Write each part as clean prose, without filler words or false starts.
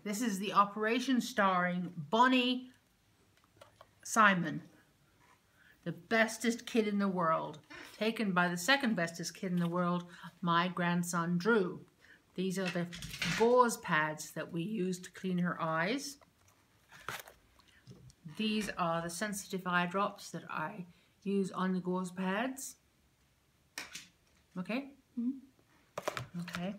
This is the operation starring Bonnie Simon, the bestest kid in the world, taken by the second bestest kid in the world, my grandson Drew. These are the gauze pads that we use to clean her eyes. These are the sensitive eye drops that I use on the gauze pads. Okay? Okay.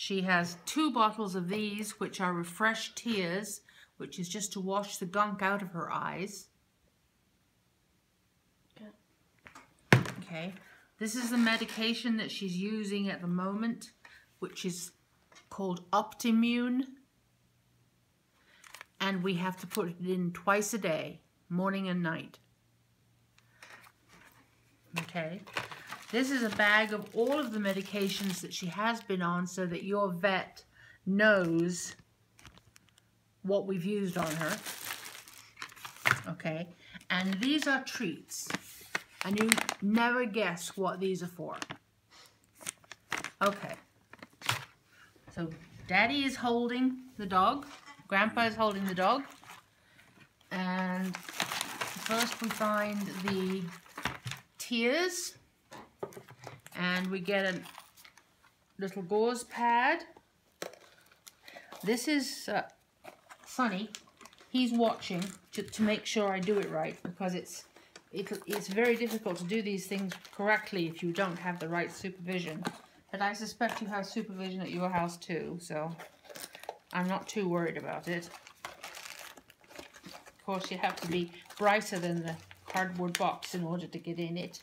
She has 2 bottles of these, which are Refresh Tears, which is just to wash the gunk out of her eyes. Okay. This is the medication that she's using at the moment, which is called Optimune. And we have to put it in twice a day, morning and night. Okay. This is a bag of all of the medications that she has been on so that your vet knows what we've used on her. Okay. And these are treats. And you never guess what these are for. Okay. So Daddy is holding the dog. Grandpa is holding the dog. And first we find the tears. And we get a little gauze pad. This is Sonny. He's watching to make sure I do it right, because it's very difficult to do these things correctly if you don't have the right supervision. But I suspect you have supervision at your house too, so I'm not too worried about it. Of course, you have to be brighter than the cardboard box in order to get in it.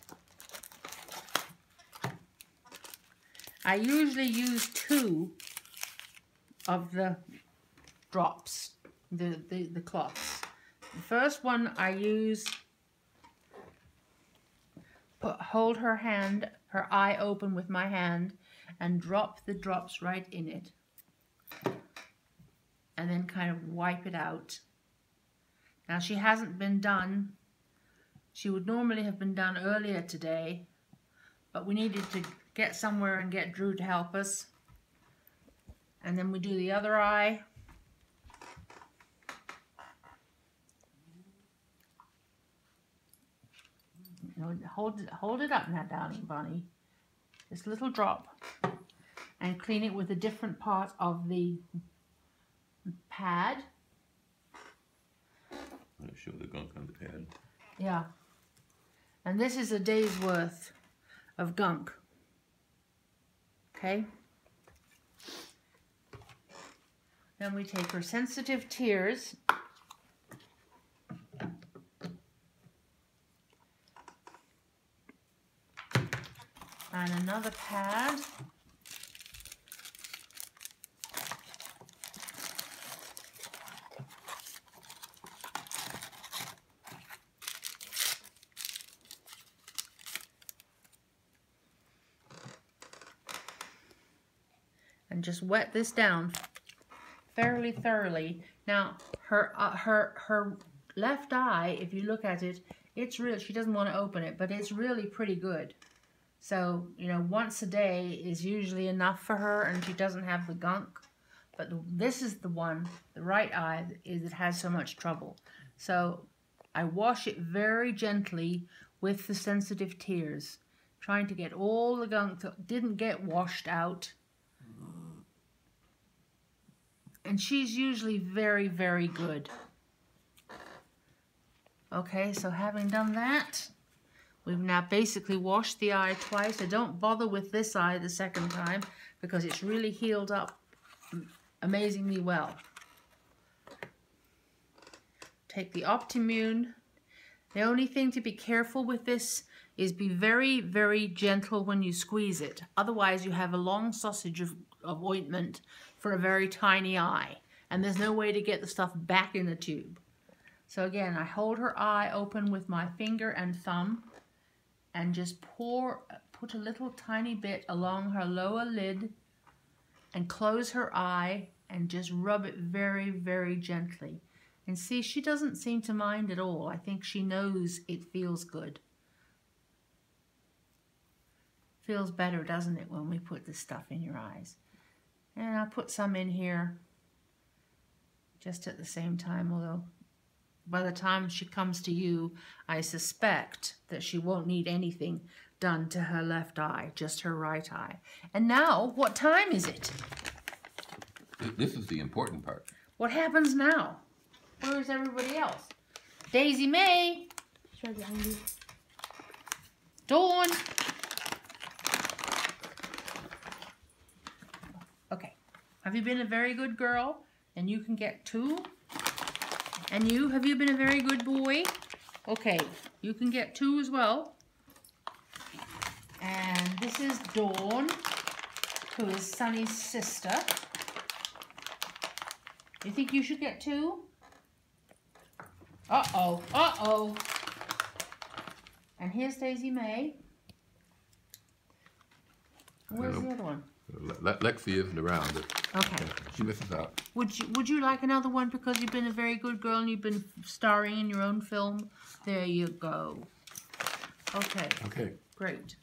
I usually use 2 of the drops, the cloths. The first one I use, hold her eye open with my hand and drop the drops right in it. And then kind of wipe it out. Now she hasn't been done. She would normally have been done earlier today, but we needed to get somewhere and get Drew to help us. And then we do the other eye. No, hold it up now, darling Bonnie. This little drop. And clean it with a different part of the pad. I'll show the gunk on the pad. Yeah. And this is a day's worth of gunk. Okay. Then we take her sensitive tears. And another pad. And just wet this down fairly thoroughly. Now, her left eye, if you look at it, it's real. She doesn't want to open it, but it's really pretty good. So, you know, once a day is usually enough for her, and she doesn't have the gunk. But this is the one, the right eye, that has so much trouble. So I wash it very gently with the sensitive tears, trying to get all the gunk that didn't get washed out. And she's usually very, very good. Okay, so having done that, we've now basically washed the eye twice. I don't bother with this eye the second time because it's really healed up amazingly well. Take the Optimune. The only thing to be careful with this is be very, very gentle when you squeeze it. Otherwise, you have a long sausage of ointment for a very tiny eye. And there's no way to get the stuff back in the tube. So again, I hold her eye open with my finger and thumb and just put a little tiny bit along her lower lid and close her eye and just rub it very, very gently. And see, she doesn't seem to mind at all. I think she knows it feels good. Feels better, doesn't it, when we put this stuff in your eyes? And I'll put some in here just at the same time, although by the time she comes to you, I suspect that she won't need anything done to her left eye, just her right eye. And now, what time is it? This is the important part. What happens now? Where is everybody else? Daisy May. It's right behind you. Dawn. Okay. Have you been a very good girl? And you can get 2. And you, have you been a very good boy? Okay, you can get 2 as well. And this is Dawn, who is Sunny's sister. You think you should get 2? Uh-oh, uh-oh. And here's Daisy May. Where's the other one? Lexi isn't around. Okay. She misses out. Would you like another one because you've been a very good girl and you've been starring in your own film? There you go. Okay. Okay. Great.